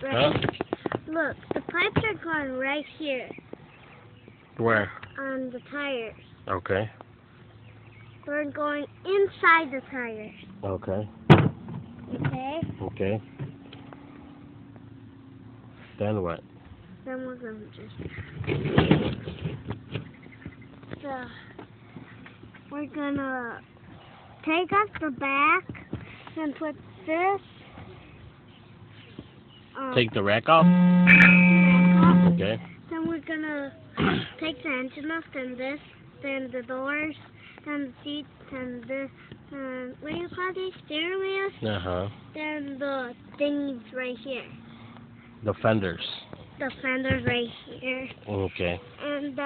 Right. Huh? Look, the pipes are going right here Where? on the tires. Okay. We're going inside the tires. Okay. Okay? Okay. Then what? Then we're going to we're going to take off the back and put this. Take the rack off? Okay. Then we're going to take the engine off, then this, then the doors, then the seats, then this, what do you call these? Steering wheels? Uh-huh. Then the things right here. The fenders. The fenders right here. Okay. And then